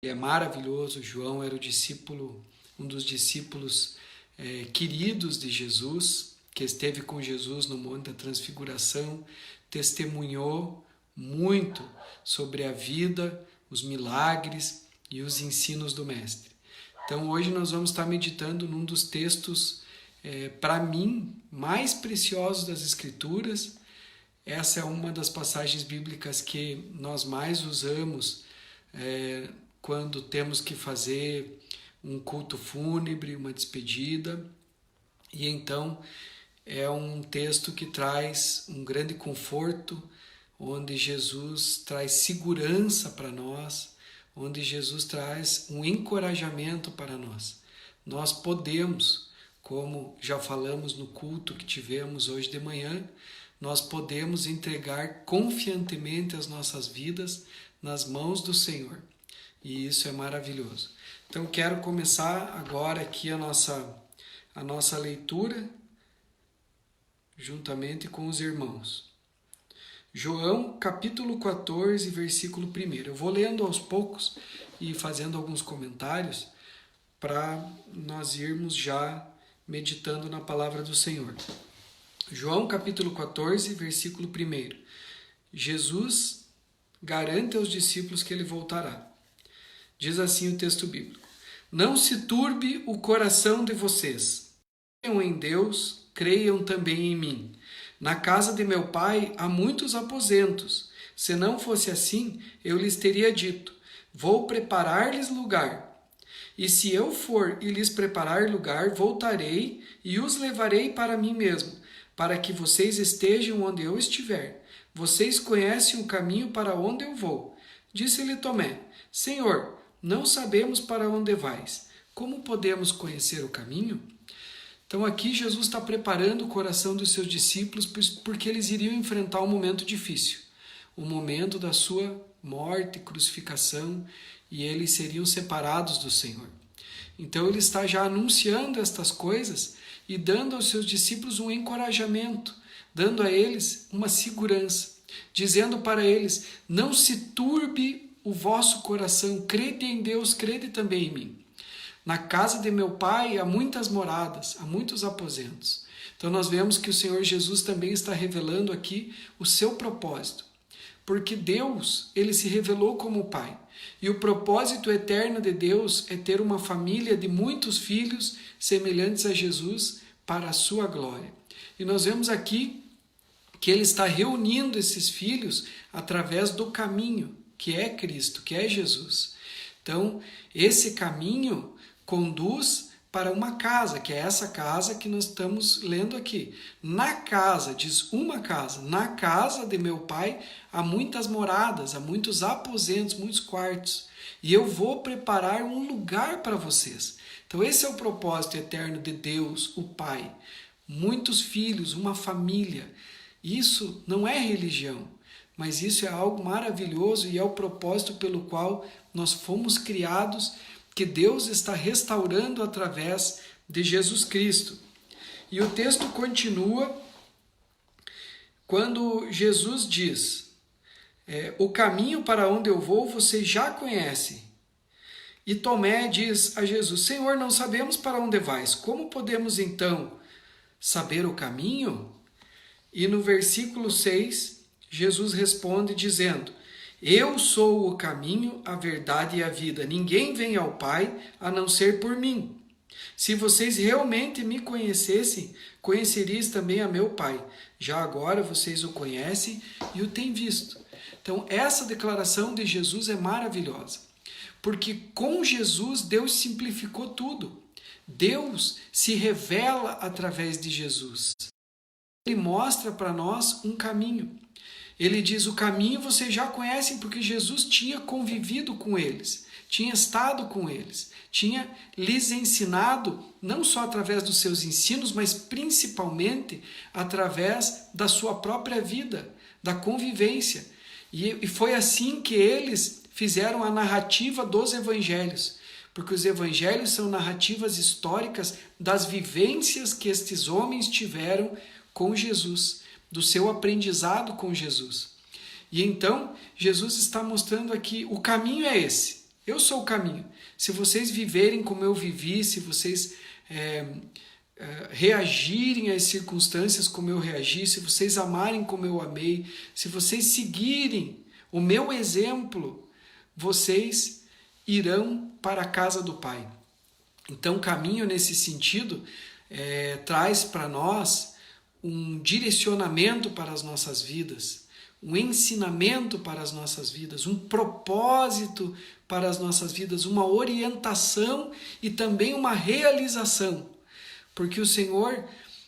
Ele é maravilhoso. João era um dos discípulos queridos de Jesus, que esteve com Jesus no Monte da Transfiguração, testemunhou muito sobre a vida, os milagres e os ensinos do Mestre. Então hoje nós vamos estar meditando num dos textos, para mim, mais preciosos das Escrituras. Essa é uma das passagens bíblicas que nós mais usamos quando temos que fazer um culto fúnebre, uma despedida. E então é um texto que traz um grande conforto, onde Jesus traz segurança para nós, onde Jesus traz um encorajamento para nós. Nós podemos, como já falamos no culto que tivemos hoje de manhã, nós podemos entregar confiantemente as nossas vidas nas mãos do Senhor. E isso é maravilhoso. Então quero começar agora aqui a nossa leitura, juntamente com os irmãos. João capítulo 14, versículo 1. Eu vou lendo aos poucos e fazendo alguns comentários para nós irmos já meditando na palavra do Senhor. João capítulo 14, versículo 1. Jesus garante aos discípulos que ele voltará. Diz assim o texto bíblico: Não se turbe o coração de vocês. Creiam em Deus, creiam também em mim. Na casa de meu pai há muitos aposentos. Se não fosse assim, eu lhes teria dito: Vou preparar-lhes lugar. E se eu for e lhes preparar lugar, voltarei e os levarei para mim mesmo, para que vocês estejam onde eu estiver. Vocês conhecem o caminho para onde eu vou. Disse-lhe Tomé: Senhor, não sabemos para onde vais. Como podemos conhecer o caminho? Então aqui Jesus está preparando o coração dos seus discípulos, porque eles iriam enfrentar um momento difícil, o momento da sua morte, crucificação, e eles seriam separados do Senhor. Então ele está já anunciando estas coisas e dando aos seus discípulos um encorajamento, dando a eles uma segurança, dizendo para eles: não se turbe o vosso coração, crede em Deus, crede também em mim. Na casa de meu pai há muitas moradas, há muitos aposentos. Então nós vemos que o Senhor Jesus também está revelando aqui o seu propósito, porque Deus, ele se revelou como Pai, e o propósito eterno de Deus é ter uma família de muitos filhos semelhantes a Jesus para a sua glória. E nós vemos aqui que ele está reunindo esses filhos através do caminho, que é Cristo, que é Jesus. Então, esse caminho conduz para uma casa, que é essa casa que nós estamos lendo aqui. Na casa, diz uma casa, na casa de meu pai há muitas moradas, há muitos aposentos, muitos quartos, e eu vou preparar um lugar para vocês. Então esse é o propósito eterno de Deus, o Pai. Muitos filhos, uma família. Isso não é religião, mas isso é algo maravilhoso e é o propósito pelo qual nós fomos criados, que Deus está restaurando através de Jesus Cristo. E o texto continua quando Jesus diz: o caminho para onde eu vou vocês já conhecem. E Tomé diz a Jesus: Senhor, não sabemos para onde vais, como podemos então saber o caminho? E no versículo 6, Jesus responde dizendo: Eu sou o caminho, a verdade e a vida. Ninguém vem ao Pai a não ser por mim. Se vocês realmente me conhecessem, conhecerias também a meu Pai. Já agora vocês o conhecem e o têm visto. Então essa declaração de Jesus é maravilhosa, porque com Jesus Deus simplificou tudo. Deus se revela através de Jesus. Ele mostra para nós um caminho. Ele diz: o caminho vocês já conhecem, porque Jesus tinha convivido com eles, tinha estado com eles, tinha lhes ensinado, não só através dos seus ensinos, mas principalmente através da sua própria vida, da convivência. E foi assim que eles fizeram a narrativa dos evangelhos, porque os evangelhos são narrativas históricas das vivências que estes homens tiveram com Jesus, do seu aprendizado com Jesus. E então, Jesus está mostrando aqui: o caminho é esse. Eu sou o caminho. Se vocês viverem como eu vivi, se vocês reagirem às circunstâncias como eu reagi, se vocês amarem como eu amei, se vocês seguirem o meu exemplo, vocês irão para a casa do Pai. Então, caminho nesse sentido traz para nós um direcionamento para as nossas vidas, um ensinamento para as nossas vidas, um propósito para as nossas vidas, uma orientação e também uma realização. Porque o Senhor,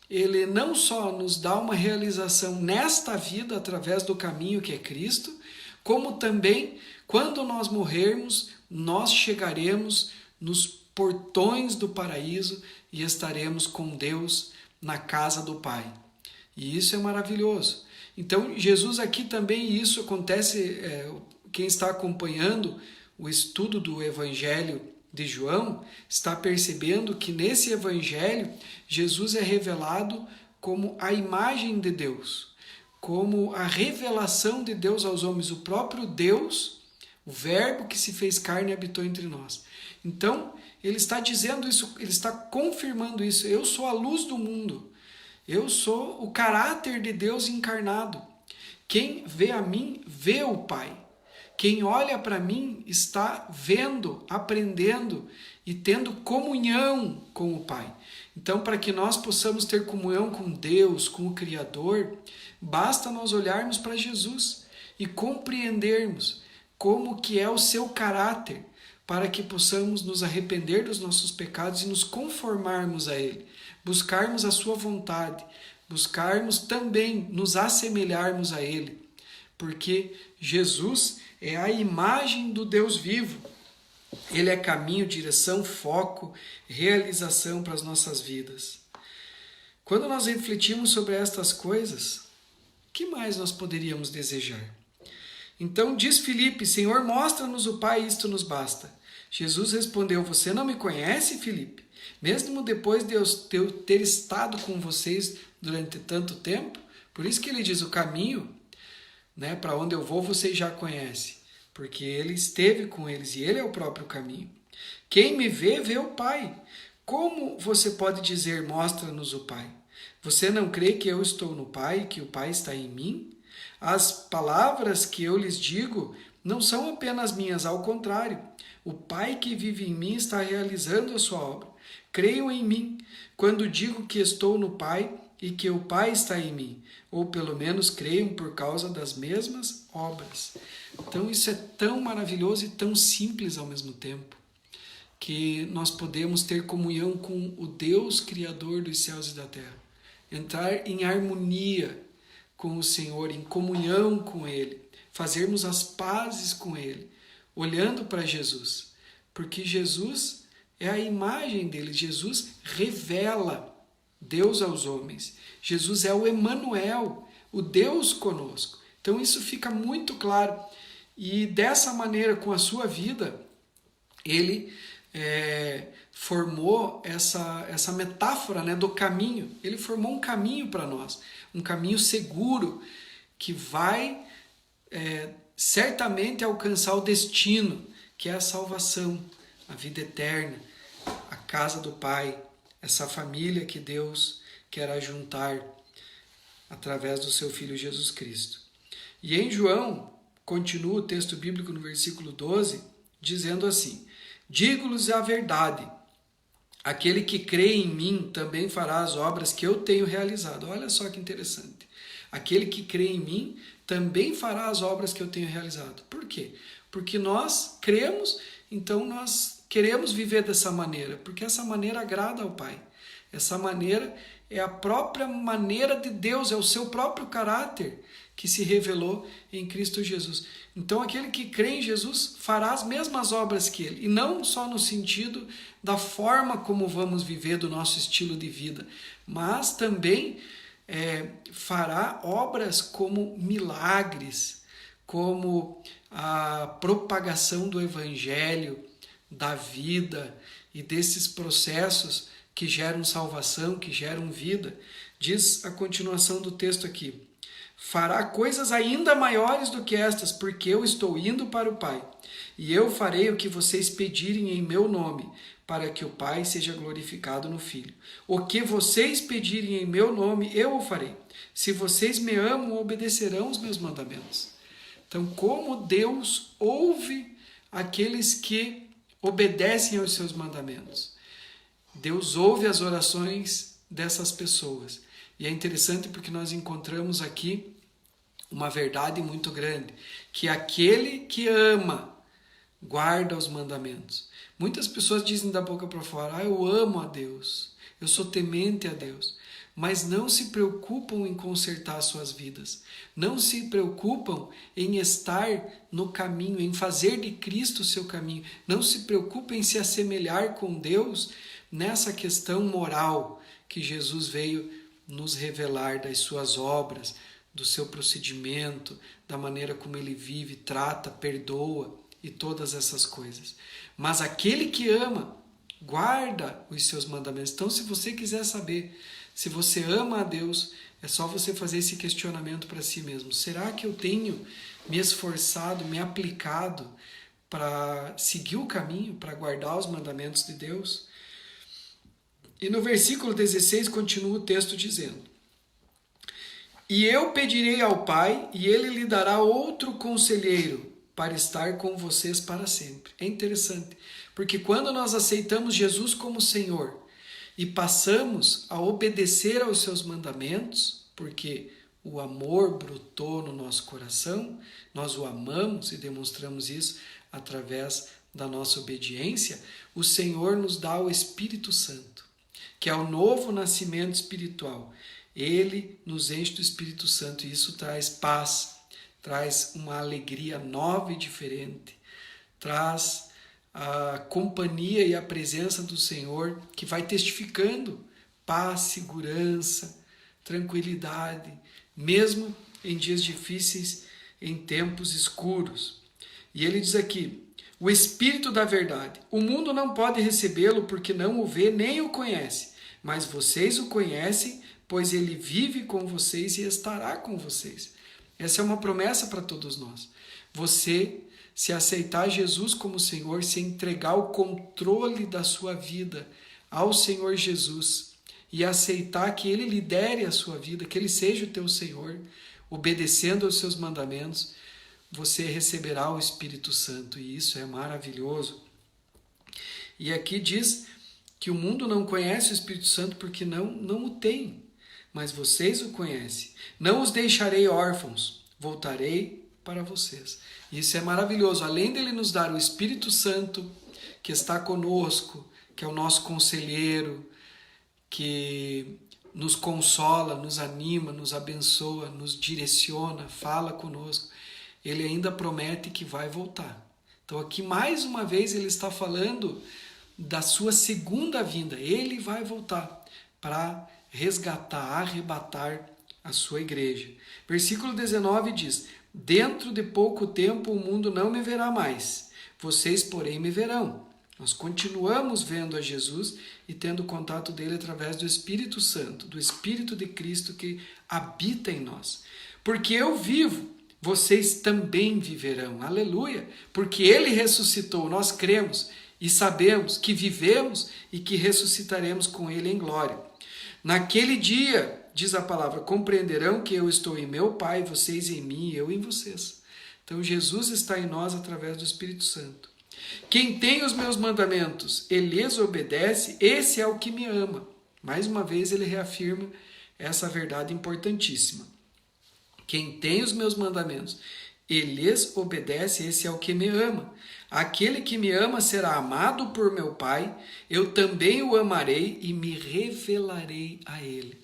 Ele não só nos dá uma realização nesta vida através do caminho que é Cristo, como também, quando nós morrermos, nós chegaremos nos portões do paraíso e estaremos com Deus na casa do Pai. E isso é maravilhoso. Então, Jesus aqui também, isso acontece, quem está acompanhando o estudo do Evangelho de João, está percebendo que nesse Evangelho, Jesus é revelado como a imagem de Deus, como a revelação de Deus aos homens, o próprio Deus, o Verbo que se fez carne e habitou entre nós. Então, ele está dizendo isso, ele está confirmando isso. Eu sou a luz do mundo. Eu sou o caráter de Deus encarnado. Quem vê a mim, vê o Pai. Quem olha para mim está vendo, aprendendo e tendo comunhão com o Pai. Então, para que nós possamos ter comunhão com Deus, com o Criador, basta nós olharmos para Jesus e compreendermos como que é o seu caráter, para que possamos nos arrepender dos nossos pecados e nos conformarmos a Ele, buscarmos a sua vontade, buscarmos também nos assemelharmos a Ele, porque Jesus é a imagem do Deus vivo. Ele é caminho, direção, foco, realização para as nossas vidas. Quando nós refletimos sobre estas coisas, o que mais nós poderíamos desejar? Então diz Filipe: Senhor, mostra-nos o Pai, isto nos basta. Jesus respondeu: você não me conhece, Filipe? Mesmo depois de eu ter estado com vocês durante tanto tempo? Por isso que ele diz: o caminho, para onde eu vou, vocês já conhecem, porque ele esteve com eles e ele é o próprio caminho. Quem me vê, vê o Pai. Como você pode dizer: mostra-nos o Pai? Você não crê que eu estou no Pai e que o Pai está em mim? As palavras que eu lhes digo não são apenas minhas, ao contrário. O Pai que vive em mim está realizando a sua obra. Creiam em mim quando digo que estou no Pai e que o Pai está em mim, ou pelo menos creiam por causa das mesmas obras. Então isso é tão maravilhoso e tão simples ao mesmo tempo, que nós podemos ter comunhão com o Deus Criador dos céus e da terra, entrar em harmonia com o Senhor, em comunhão com Ele, fazermos as pazes com Ele, olhando para Jesus, porque Jesus é a imagem dele, Jesus revela Deus aos homens, Jesus é o Emanuel, o Deus conosco. Então isso fica muito claro, e dessa maneira, com a sua vida, ele formou essa metáfora, do caminho. Ele formou um caminho para nós, um caminho seguro que vai certamente alcançar o destino, que é a salvação, a vida eterna, a casa do Pai, essa família que Deus quer ajuntar através do seu Filho Jesus Cristo. E em João, continua o texto bíblico no versículo 12, dizendo assim: digo-lhes a verdade, aquele que crê em mim também fará as obras que eu tenho realizado. Olha só que interessante. Aquele que crê em mim também fará as obras que eu tenho realizado. Por quê? Porque nós cremos, então nós queremos viver dessa maneira, porque essa maneira agrada ao Pai. Essa maneira é a própria maneira de Deus, é o seu próprio caráter que se revelou em Cristo Jesus. Então aquele que crê em Jesus fará as mesmas obras que Ele, e não só no sentido da forma como vamos viver, do nosso estilo de vida, mas também fará obras como milagres, como a propagação do Evangelho, da vida e desses processos que geram salvação, que geram vida. Diz a continuação do texto aqui: fará coisas ainda maiores do que estas, porque eu estou indo para o Pai. E eu farei o que vocês pedirem em meu nome, para que o Pai seja glorificado no Filho. O que vocês pedirem em meu nome, eu o farei. Se vocês me amam, obedecerão os meus mandamentos. Então, como Deus ouve aqueles que obedecem aos seus mandamentos. Deus ouve as orações dessas pessoas. E é interessante porque nós encontramos aqui uma verdade muito grande, que aquele que ama guarda os mandamentos. Muitas pessoas dizem da boca para fora: eu amo a Deus, eu sou temente a Deus, mas não se preocupam em consertar suas vidas, não se preocupam em estar no caminho, em fazer de Cristo o seu caminho, não se preocupam em se assemelhar com Deus nessa questão moral que Jesus veio nos revelar, das suas obras, do seu procedimento, da maneira como ele vive, trata, perdoa e todas essas coisas. Mas aquele que ama, guarda os seus mandamentos. Então, se você quiser saber se você ama a Deus, é só você fazer esse questionamento para si mesmo. Será que eu tenho me esforçado, me aplicado para seguir o caminho, para guardar os mandamentos de Deus? E no versículo 16 continua o texto dizendo: e eu pedirei ao Pai, e ele lhe dará outro conselheiro para estar com vocês para sempre. É interessante, porque quando nós aceitamos Jesus como Senhor e passamos a obedecer aos seus mandamentos, porque o amor brotou no nosso coração, nós o amamos e demonstramos isso através da nossa obediência, o Senhor nos dá o Espírito Santo, que é o novo nascimento espiritual. Ele nos enche do Espírito Santo e isso traz paz, traz uma alegria nova e diferente, traz a companhia e a presença do Senhor que vai testificando paz, segurança, tranquilidade, mesmo em dias difíceis, em tempos escuros. E ele diz aqui: o Espírito da verdade, o mundo não pode recebê-lo porque não o vê nem o conhece, mas vocês o conhecem, pois ele vive com vocês e estará com vocês. Essa é uma promessa para todos nós. Você, se aceitar Jesus como Senhor, se entregar o controle da sua vida ao Senhor Jesus e aceitar que Ele lidere a sua vida, que Ele seja o teu Senhor, obedecendo aos seus mandamentos, você receberá o Espírito Santo e isso é maravilhoso. E aqui diz que o mundo não conhece o Espírito Santo porque não o tem, mas vocês o conhecem. Não os deixarei órfãos, voltarei para vocês. Isso é maravilhoso. Além dele nos dar o Espírito Santo, que está conosco, que é o nosso conselheiro, que nos consola, nos anima, nos abençoa, nos direciona, fala conosco, ele ainda promete que vai voltar. Então aqui mais uma vez ele está falando da sua segunda vinda. Ele vai voltar para resgatar, arrebatar a sua igreja. Versículo 19 diz: dentro de pouco tempo o mundo não me verá mais, vocês porém me verão. Nós continuamos vendo a Jesus e tendo contato dele através do Espírito Santo, do Espírito de Cristo que habita em nós. Porque eu vivo, vocês também viverão. Aleluia! Porque ele ressuscitou, nós cremos e sabemos que vivemos e que ressuscitaremos com ele em glória. Naquele dia, diz a palavra, compreenderão que eu estou em meu Pai, vocês em mim e eu em vocês. Então Jesus está em nós através do Espírito Santo. Quem tem os meus mandamentos e lhes obedece, esse é o que me ama. Mais uma vez ele reafirma essa verdade importantíssima. Quem tem os meus mandamentos e lhes obedece, esse é o que me ama. Aquele que me ama será amado por meu Pai, eu também o amarei e me revelarei a ele.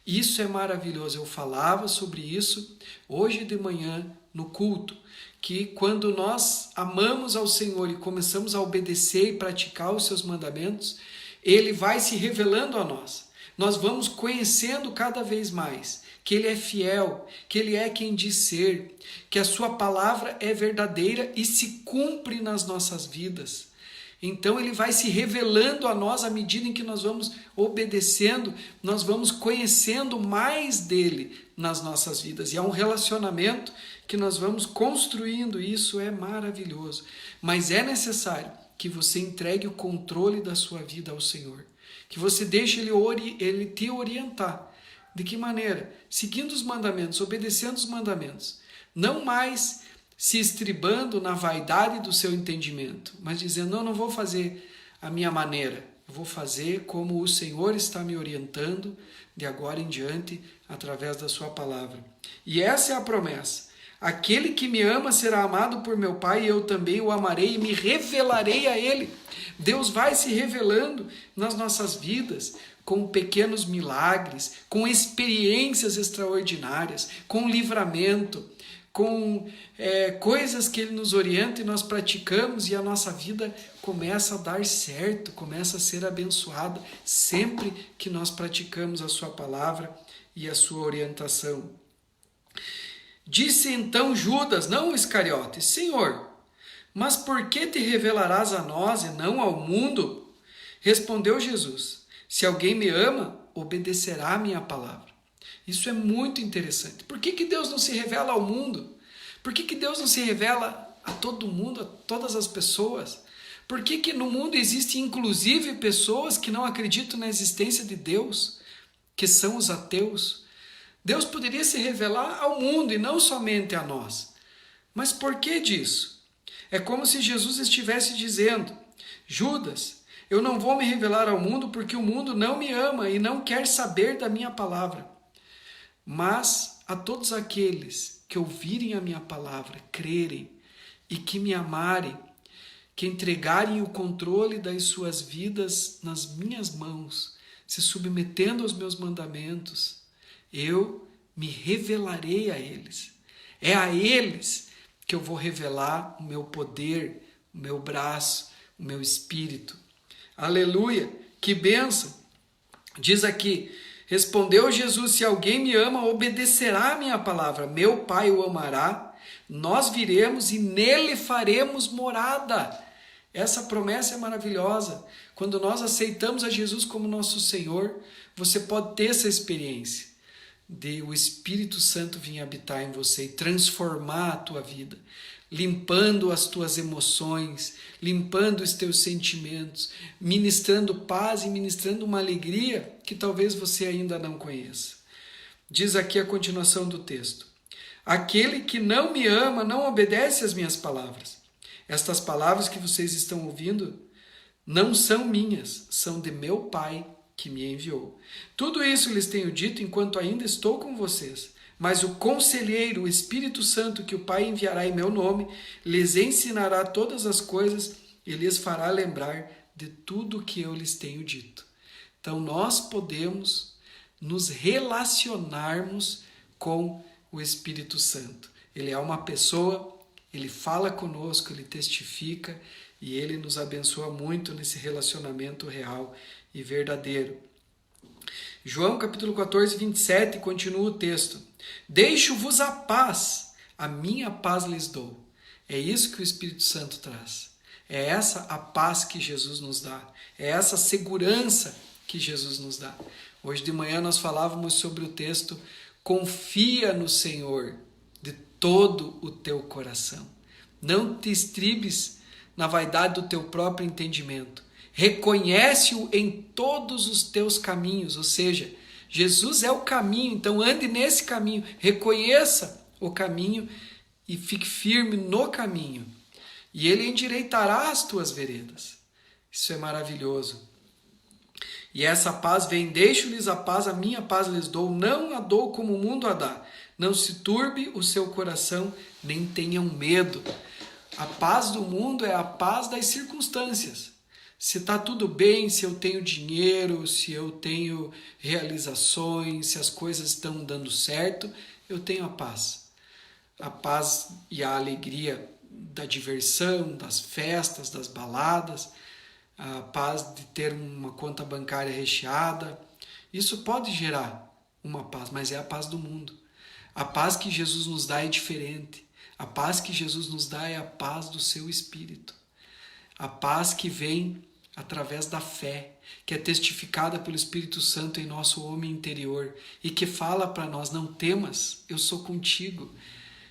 Isso é maravilhoso. Eu falava sobre isso hoje de manhã no culto, que quando nós amamos ao Senhor e começamos a obedecer e praticar os seus mandamentos, ele vai se revelando a nós. Nós vamos conhecendo cada vez mais que ele é fiel, que ele é quem diz ser, que a sua palavra é verdadeira e se cumpre nas nossas vidas. Então ele vai se revelando a nós à medida em que nós vamos obedecendo, nós vamos conhecendo mais dele nas nossas vidas. E é um relacionamento que nós vamos construindo, e isso é maravilhoso. Mas é necessário que você entregue o controle da sua vida ao Senhor, que você deixe ele te orientar. De que maneira? Seguindo os mandamentos, obedecendo os mandamentos. Não mais se estribando na vaidade do seu entendimento, mas dizendo, não vou fazer a minha maneira, eu vou fazer como o Senhor está me orientando de agora em diante, através da sua palavra. E essa é a promessa. Aquele que me ama será amado por meu Pai, e eu também o amarei e me revelarei a ele. Deus vai se revelando nas nossas vidas, com pequenos milagres, com experiências extraordinárias, com livramento, com coisas que Ele nos orienta e nós praticamos, e a nossa vida começa a dar certo, começa a ser abençoada, sempre que nós praticamos a sua palavra e a sua orientação. Disse então Judas, não o Iscariote, Senhor, mas por que te revelarás a nós e não ao mundo? Respondeu Jesus, se alguém me ama, obedecerá a minha palavra. Isso é muito interessante. Por que Deus não se revela ao mundo? Por que Deus não se revela a todo mundo, a todas as pessoas? Por que no mundo existem inclusive pessoas que não acreditam na existência de Deus, que são os ateus? Deus poderia se revelar ao mundo e não somente a nós. Mas por que disso? É como se Jesus estivesse dizendo, Judas, eu não vou me revelar ao mundo porque o mundo não me ama e não quer saber da minha palavra. Mas a todos aqueles que ouvirem a minha palavra, crerem e que me amarem, que entregarem o controle das suas vidas nas minhas mãos, se submetendo aos meus mandamentos, eu me revelarei a eles. É a eles que eu vou revelar o meu poder, o meu braço, o meu espírito. Aleluia! Que bênção! Diz aqui, respondeu Jesus, se alguém me ama, obedecerá a minha palavra. Meu Pai o amará, nós viremos e nele faremos morada. Essa promessa é maravilhosa. Quando nós aceitamos a Jesus como nosso Senhor, você pode ter essa experiência de o Espírito Santo vir habitar em você e transformar a tua vida, limpando as tuas emoções, limpando os teus sentimentos, ministrando paz e ministrando uma alegria que talvez você ainda não conheça. Diz aqui a continuação do texto, aquele que não me ama não obedece às minhas palavras. Estas palavras que vocês estão ouvindo não são minhas, são de meu Pai que me enviou. Tudo isso lhes tenho dito enquanto ainda estou com vocês. Mas o Conselheiro, o Espírito Santo, que o Pai enviará em meu nome, lhes ensinará todas as coisas e lhes fará lembrar de tudo o que eu lhes tenho dito. Então nós podemos nos relacionarmos com o Espírito Santo. Ele é uma pessoa, ele fala conosco, ele testifica e ele nos abençoa muito nesse relacionamento real e verdadeiro. João capítulo 14, 27, continua o texto. Deixo-vos a paz, a minha paz lhes dou. É isso que o Espírito Santo traz. É essa a paz que Jesus nos dá. É essa segurança que Jesus nos dá. Hoje de manhã nós falávamos sobre o texto confia no Senhor de todo o teu coração. Não te estribes na vaidade do teu próprio entendimento. Reconhece-o em todos os teus caminhos, ou seja, Jesus é o caminho, então ande nesse caminho, reconheça o caminho e fique firme no caminho. E ele endireitará as tuas veredas. Isso é maravilhoso. E essa paz vem, deixo-lhes a paz, a minha paz lhes dou, não a dou como o mundo a dá. Não se turbe o seu coração, nem tenham medo. A paz do mundo é a paz das circunstâncias. Se está tudo bem, se eu tenho dinheiro, se eu tenho realizações, se as coisas estão dando certo, eu tenho a paz. A paz e a alegria da diversão, das festas, das baladas, a paz de ter uma conta bancária recheada. Isso pode gerar uma paz, mas é a paz do mundo. A paz que Jesus nos dá é diferente. A paz que Jesus nos dá é a paz do seu Espírito. A paz que vem através da fé, que é testificada pelo Espírito Santo em nosso homem interior e que fala para nós: não temas, eu sou contigo.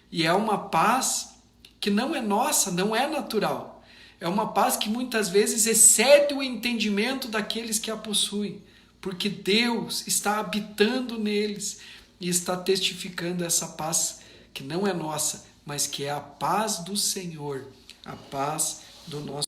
E é uma paz que não é nossa, não é natural. É uma paz que muitas vezes excede o entendimento daqueles que a possuem, porque Deus está habitando neles e está testificando essa paz que não é nossa, mas que é a paz do Senhor, a paz do nosso